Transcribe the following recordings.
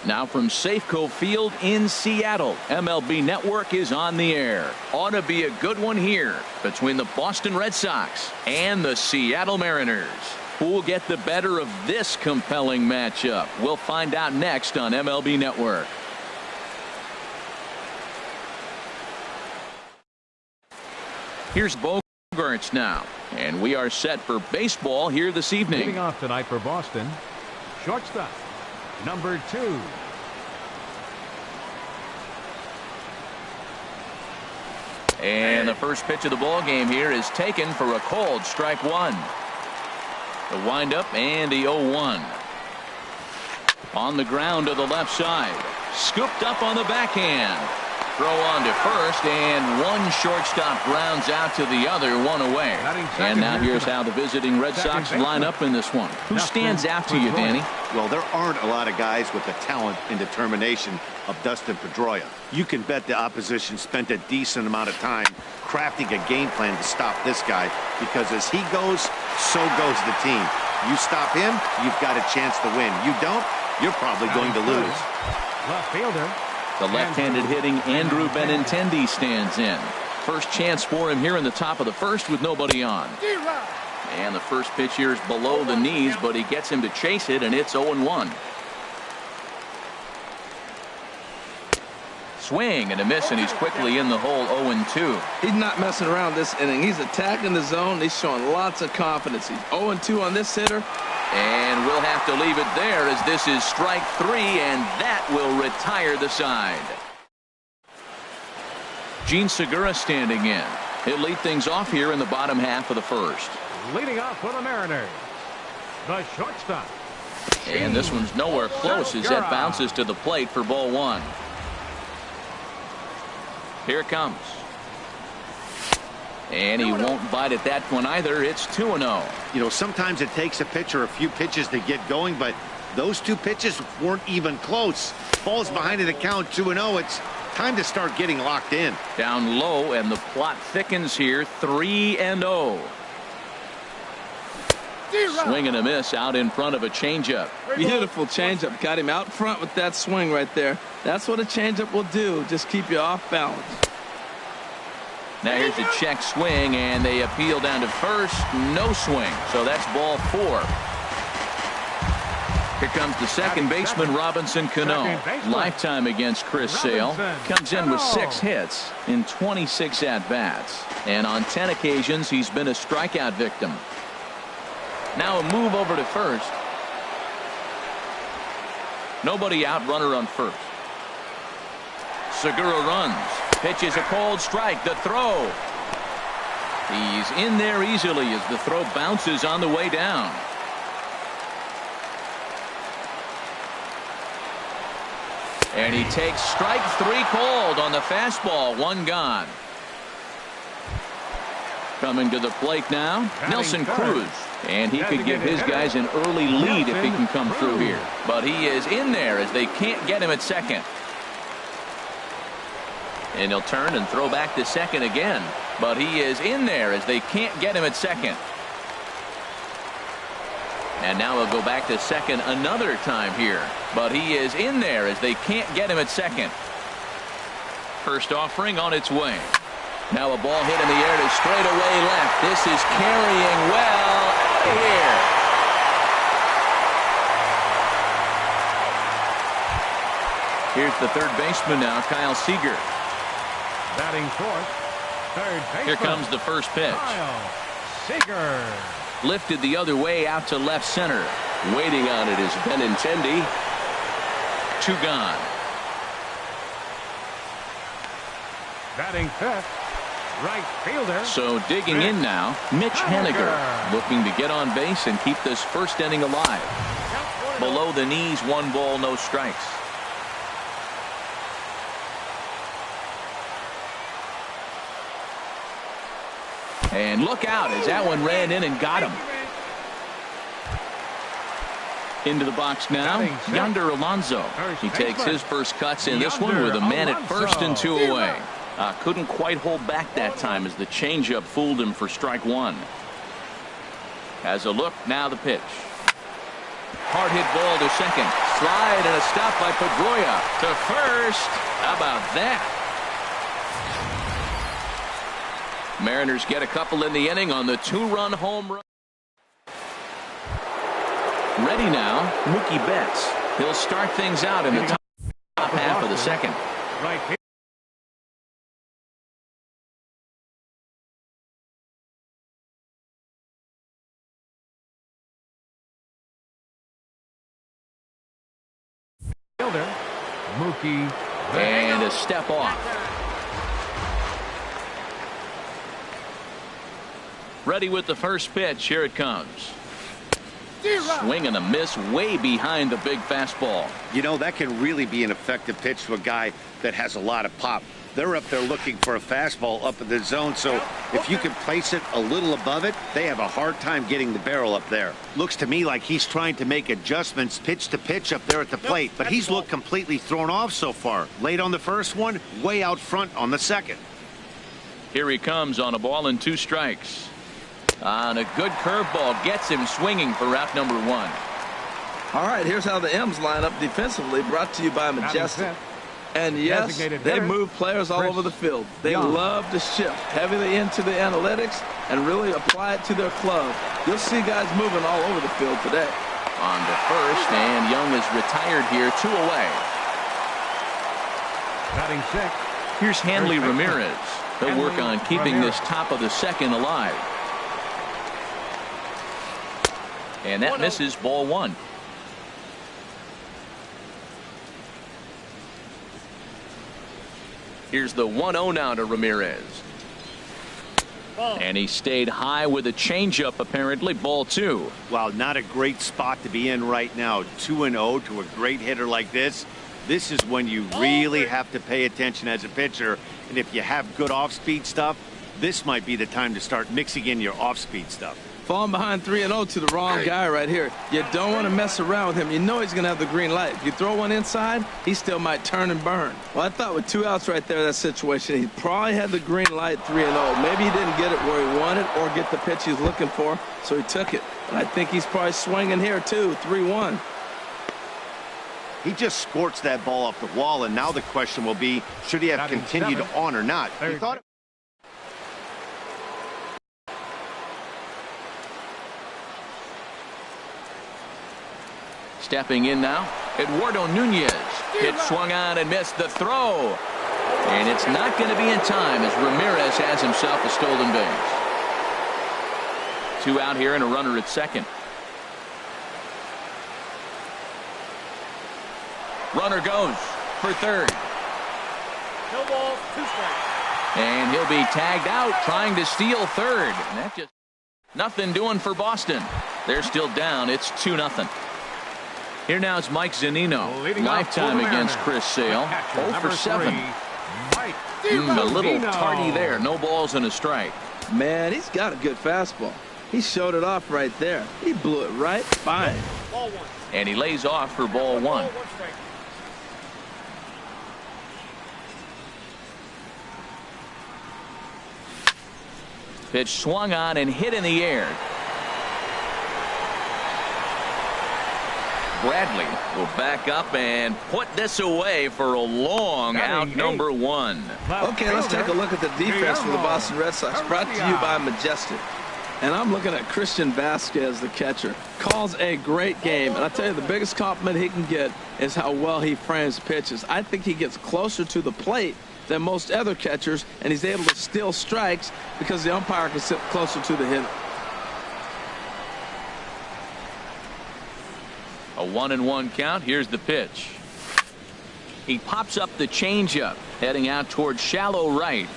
Now from Safeco Field in Seattle, MLB Network is on the air. Ought to be a good one here between the Boston Red Sox and the Seattle Mariners. Who will get the better of this compelling matchup? We'll find out next on MLB Network. Here's Bogarts now, and we are set for baseball here this evening. Leading off tonight for Boston, shortstop, number 2. And the first pitch of the ball game here is taken for a called strike 1. The windup and the 0-1. On the ground to the left side. Scooped up on the backhand. Throw on to first, and one shortstop grounds out to the other, one away. And now here's how the visiting Red Sox line up in this one. Who stands out to you, Danny? Well, there aren't a lot of guys with the talent and determination of Dustin Pedroia. You can bet the opposition spent a decent amount of time crafting a game plan to stop this guy, because as he goes, so goes the team. You stop him, you've got a chance to win. You don't, you're probably going to lose. Left fielder. The left-handed hitting Andrew Benintendi stands in. First chance for him here in the top of the first with nobody on. And the first pitch here is below the knees, but he gets him to chase it, and it's 0-1. Swing and a miss, and he's quickly in the hole. 0-2. He's not messing around this inning. He's attacking the zone. He's showing lots of confidence. He's 0-2 on this hitter. And we'll have to leave it there, as this is strike 3, and that will retire the side. Gene Segura standing in. He'll lead things off here in the bottom half of the first. Leading off for the Mariners, the shortstop. And this one's nowhere close as that bounces to the plate for ball 1. Here it comes. And he won't bite at that one either. It's 2-0. You know, sometimes it takes a pitcher a few pitches to get going, but those 2 pitches weren't even close. Falls behind in the count, 2-0. It's time to start getting locked in. Down low, and the plot thickens here. 3-0. Swing and a miss out in front of a changeup. Beautiful changeup. Got him out front with that swing right there. That's what a changeup will do. Just keep you off balance. Now here's a check swing, and they appeal down to first. No swing. So that's ball 4. Here comes the second baseman, Robinson Cano. Lifetime against Chris Sale. Comes in with 6 hits in 26 at-bats. And on 10 occasions, he's been a strikeout victim. Now a move over to first. Nobody out, runner on first. Segura runs. Pitches a cold strike. The throw. He's in there easily as the throw bounces on the way down. And he takes strike 3 called on the fastball. 1 gone. Coming to the plate now, Nelson Cruz. And he could give his guys an early lead if he can come through here. But he is in there as they can't get him at second. And he'll turn and throw back to second again. But he is in there as they can't get him at second. And now he'll go back to second another time here. But he is in there as they can't get him at second. First offering on its way. Now a ball hit in the air to straightaway left. This is carrying well out of here. Here's the third baseman now, Kyle Seager. Batting fourth, third baseman. Here comes the first pitch. Kyle Seager. Lifted the other way out to left center. Waiting on it is Benintendi. 2 gone. Batting fifth, right fielder. So digging in now, Mitch Haniger, looking to get on base and keep this first inning alive. Below the knees, 1 ball, no strikes. And look out as that one ran in and got him. Into the box now, Yonder Alonso. He takes his first cuts in this one with a man at first and 2 away. Couldn't quite hold back that time as the changeup fooled him for strike 1. Has a look, now the pitch. Hard hit ball to second. Slide and a stop by Pedroia to first. How about that? Mariners get a couple in the inning on the 2-run home run. Ready now, Mookie Betts. He'll start things out in the top half of the second. Right here. Fielder, Mookie. And a step off. Ready with the first pitch. Here it comes. Swing and a miss way behind the big fastball. You know, that can really be an effective pitch to a guy that has a lot of pop. They're up there looking for a fastball up in the zone, so if you can place it a little above it, they have a hard time getting the barrel up there. Looks to me like he's trying to make adjustments pitch to pitch up there at the plate, but he's looked completely thrown off so far. Late on the first one, way out front on the second. Here he comes on a ball and 2 strikes. And a good curveball gets him swinging for out number 1. All right, here's how the M's line up defensively, brought to you by Majestic. And yes, they move players all over the field. They love to shift heavily into the analytics and really apply it to their club. You'll see guys moving all over the field today. On to first, and Young is retired here, 2 away. Batting 6. Here's Hanley Ramirez. He'll work on keeping this top of the second alive. And that misses, ball 1. Here's the 1-0 now to Ramirez. And he stayed high with a changeup, apparently, ball 2. Wow, not a great spot to be in right now. 2-0 to a great hitter like this. This is when you really have to pay attention as a pitcher. And if you have good off-speed stuff, this might be the time to start mixing in your off-speed stuff. Falling behind 3-0 to the wrong guy right here. You don't want to mess around with him. You know he's going to have the green light. If you throw one inside, he still might turn and burn. Well, I thought with 2 outs right there, that situation, he probably had the green light 3-0. Maybe he didn't get it where he wanted or get the pitch he's looking for, so he took it. And I think he's probably swinging here, too, 3-1. He just scorched that ball off the wall, and now the question will be, should he have continued on or not? He thought it. Stepping in now, Eduardo Nunez. Hit swung on and missed the throw. And it's not going to be in time as Ramirez has himself a stolen base. 2 out here and a runner at second. Runner goes for third. No balls, 2 strikes. And he'll be tagged out trying to steal third. And that just nothing doing for Boston. They're still down. It's 2-0. Here now is Mike Zunino. Lifetime against Chris Sale. 0 for 7. A little tardy there. No balls and a strike. Man, he's got a good fastball. He showed it off right there. He blew it right fine. Ball 1. And he lays off for ball 1. Pitch swung on and hit in the air. Bradley will back up and put this away for a long out number 1. Okay, let's take a look at the defense for the Boston Red Sox, brought to you by Majestic. And I'm looking at Christian Vasquez, the catcher. Calls a great game. And I tell you, the biggest compliment he can get is how well he frames pitches. I think he gets closer to the plate than most other catchers, and he's able to steal strikes because the umpire can sit closer to the hitter. A 1-1 count. Here's the pitch. He pops up the changeup, heading out towards shallow right.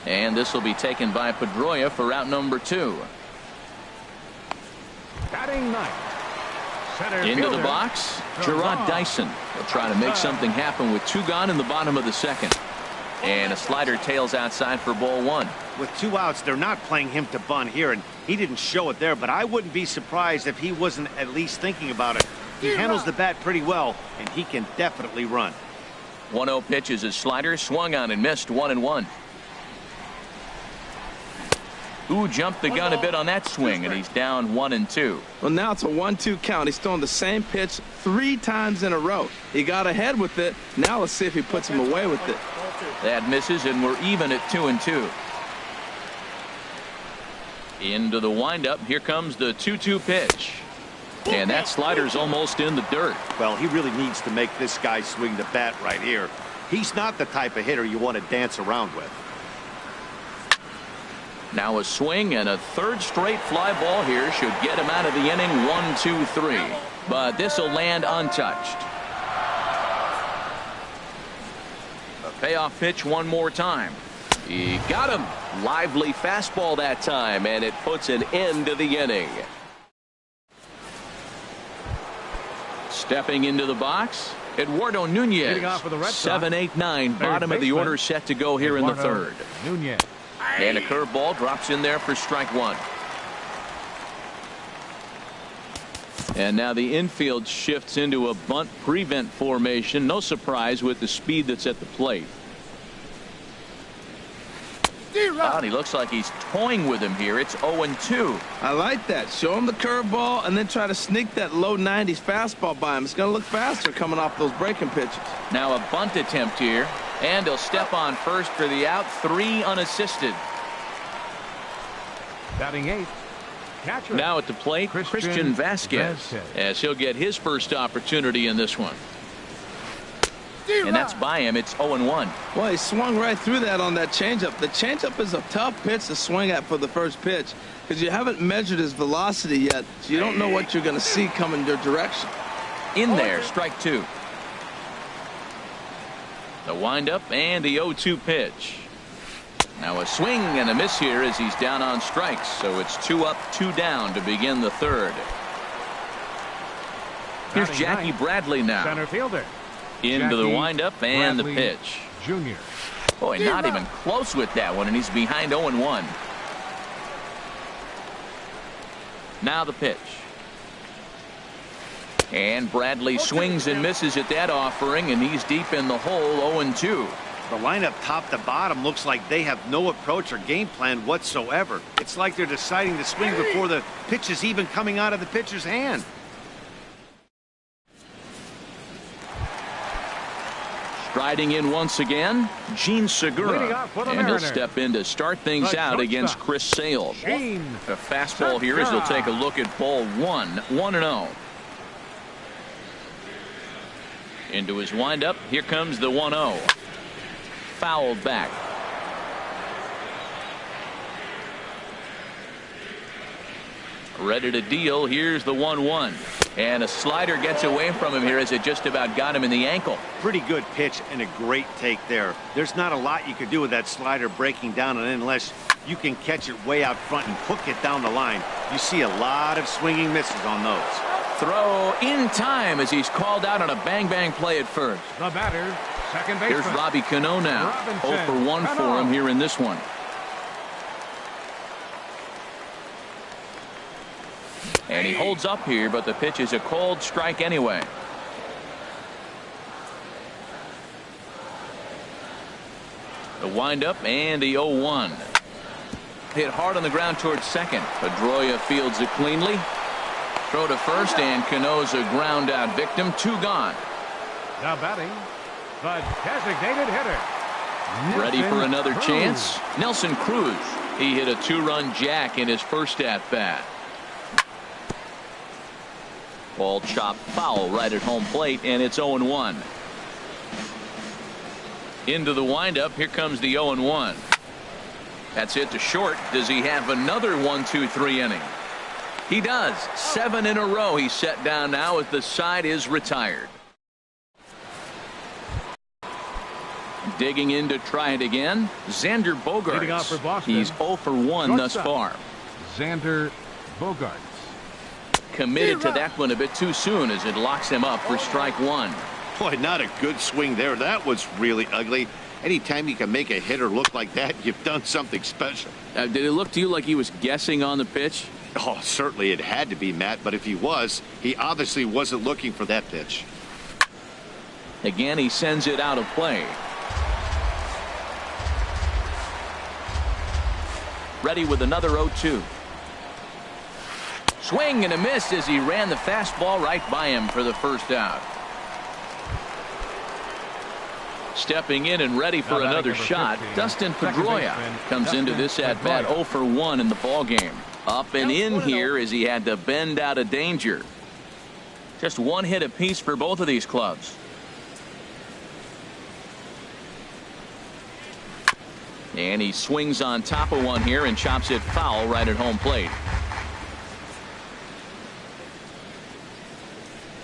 And this will be taken by Pedroia for out number 2. Batting 9. Into the box, Gerard Dyson will try to make something happen with 2 gone in the bottom of the second. And a slider tails outside for ball 1. With 2 outs, they're not playing him to bunt here, and he didn't show it there, but I wouldn't be surprised if he wasn't at least thinking about it. He handles the bat pretty well, and he can definitely run. 1-0 pitch is a slider, swung on and missed, 1-1. Who jumped the gun a bit on that swing, and he's down 1-2. Well, now it's a 1-2 count. He's throwing the same pitch 3 times in a row. He got ahead with it. Now let's see if he puts him away with it. That misses, and we're even at 2-2. Into the windup. Here comes the 2-2 pitch. And that slider's almost in the dirt. Well, he really needs to make this guy swing the bat right here. He's not the type of hitter you want to dance around with. Now a swing and a third straight fly ball here should get him out of the inning. 1-2-3. But this will land untouched. A payoff pitch one more time. He got him. Lively fastball that time, and it puts an end to the inning. Stepping into the box, Eduardo Nunez. 7-8-9, bottom of the order, set to go here in the third. Nunez. And a curveball drops in there for strike one. And now the infield shifts into a bunt prevent formation. No surprise with the speed that's at the plate. Oh, he looks like he's toying with him here. It's 0-2. I like that. Show him the curveball and then try to sneak that low 90s fastball by him. It's going to look faster coming off those breaking pitches. Now a bunt attempt here. And he'll step on first for the out. 3 unassisted. Batting 8. Catcher. Now at the plate, Christian Vasquez, as he'll get his first opportunity in this one. And that's by him. It's 0-1. Well, he swung right through that on that changeup. The changeup is a tough pitch to swing at for the first pitch because you haven't measured his velocity yet, so you don't know what you're going to see coming your direction. In there, strike 2. The windup and the 0-2 pitch. Now a swing and a miss here as he's down on strikes. So it's 2 up, 2 down to begin the third. Here's Jackie Bradley now. Center fielder. Into the windup and the pitch. Jr. Boy, not even close with that one, and he's behind 0-1. Now the pitch. And Bradley swings and misses at that offering, and he's deep in the hole. 0-2. The lineup top to bottom looks like they have no approach or game plan whatsoever. It's like they're deciding to swing before the pitch is even coming out of the pitcher's hand. Striding in once again, Gene Segura, and he'll step in to start things out against Chris Sale. The fastball here as he'll take a look at ball 1, 1-0. Into his windup, here comes the 1-0. Fouled back. Ready to deal. Here's the 1-1. And a slider gets away from him here as it just about got him in the ankle. Pretty good pitch and a great take there. There's not a lot you could do with that slider breaking down, and unless you can catch it way out front and hook it down the line, you see a lot of swinging misses on those. Throw in time as he's called out on a bang-bang play at first. The batter, second baseman. Here's Robbie Cano now. 0 for 1 for him here in this one. And he holds up here, but the pitch is a cold strike anyway. The windup and the 0-1. Hit hard on the ground towards second. Pedroia fields it cleanly. Throw to first, and Cano's a ground out victim. 2 gone. Now batting, the designated hitter. Ready for another Cruz. chance. Nelson Cruz. He hit a 2-run jack in his first at bat. Ball chopped foul right at home plate, and it's 0-1. Into the windup. Here comes the 0-1. That's hit to short. Does he have another 1-2-3 inning? He does. 7 in a row he's set down now as the side is retired. Digging in to try it again, Xander Bogaerts. He's 0 for 1 thus far. Xander Bogaerts. Committed to that one a bit too soon as it locks him up for strike 1. Boy, not a good swing there. That was really ugly. Anytime you can make a hitter look like that, you've done something special. Did it look to you like he was guessing on the pitch? Oh, certainly it had to be, Matt, but if he was, he obviously wasn't looking for that pitch. Again, he sends it out of play. Ready with another 0-2. Swing and a miss as he ran the fastball right by him for the first out. Stepping in and ready for another shot, 15, Dustin Pedroia comes into this at-bat 0 for 1 in the ballgame. Up and in here as he had to bend out of danger. Just one hit apiece for both of these clubs. And he swings on top of one here and chops it foul right at home plate.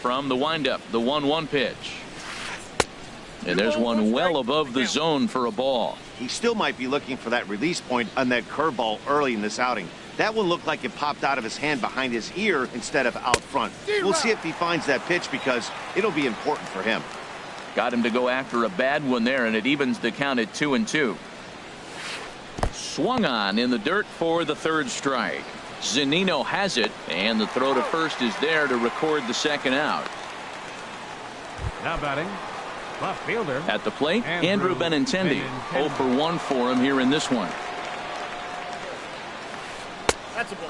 From the windup, the 1-1 pitch. And there's one well above the zone for a ball. He still might be looking for that release point on that curveball early in this outing. That one looked like it popped out of his hand behind his ear instead of out front. We'll see if he finds that pitch because it'll be important for him. Got him to go after a bad one there, and it evens the count at 2-2. Swung on in the dirt for the third strike. Zunino has it, and the throw to first is there to record the second out. Now batting, left fielder. At the plate, Andrew Benintendi. 0 for 1 for him here in this one.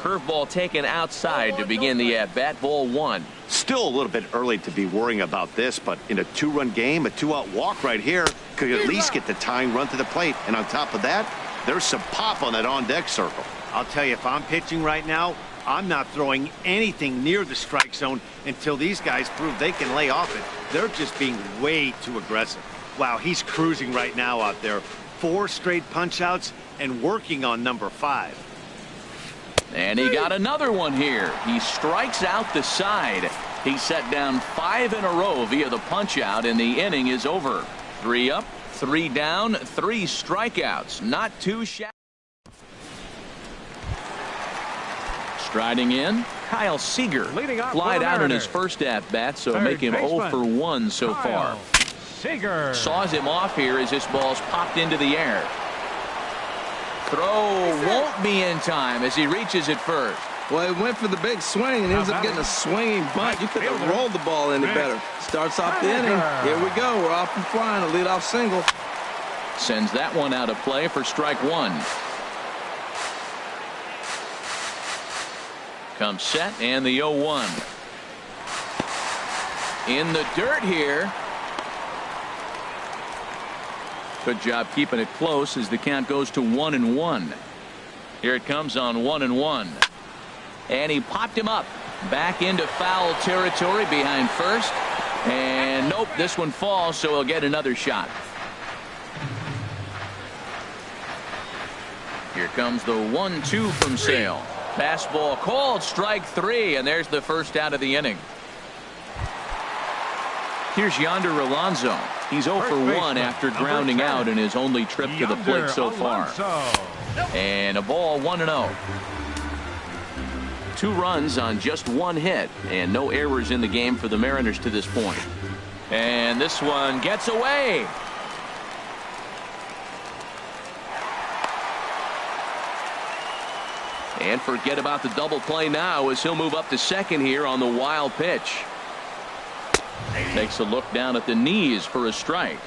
Curveball taken outside to begin the at-bat. Ball 1. Still a little bit early to be worrying about this, but in a 2-run game, a 2-out walk right here could at least get the tying run to the plate. And on top of that, there's some pop on that on-deck circle. I'll tell you, if I'm pitching right now, I'm not throwing anything near the strike zone until these guys prove they can lay off it. They're just being way too aggressive. Wow, he's cruising right now out there. 4 straight punch-outs and working on number 5. And he got another one here. He strikes out the side. He set down 5 in a row via the punch-out, and the inning is over. 3 up, 3 down, 3 strikeouts. Not too shabby. Striding in, Kyle Seager. Flied out in his first at-bat, so make him 0 for 1 so far. Seager Saws him off here as this ball's popped into the air. Throw won't be in time as he reaches it first. Well, he went for the big swing and ends up getting a swinging bunt. You couldn't have rolled the ball any better. Starts off the inning. Here we go. We're off and flying. A leadoff single. Sends that one out of play for strike 1. Comes set and the 0-1. In the dirt here. Good job keeping it close as the count goes to 1-1. Here it comes on 1-1. And he popped him up back into foul territory behind first. And nope, this one falls, so he'll get another shot. Here comes the 1-2 from Sale. Fastball called, strike 3, and there's the first out of the inning. Here's Yonder Alonso. He's 0 for 1 after grounding out in his only trip to the plate so far. And a ball 1-0. 2 runs on just 1 hit, and no errors in the game for the Mariners to this point. And this one gets away. And forget about the double play now as he'll move up to second here on the wild pitch. Takes a look down at the knees for a strike.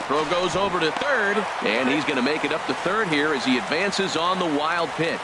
Throw goes over to third, and he's going to make it up to third here as he advances on the wild pitch.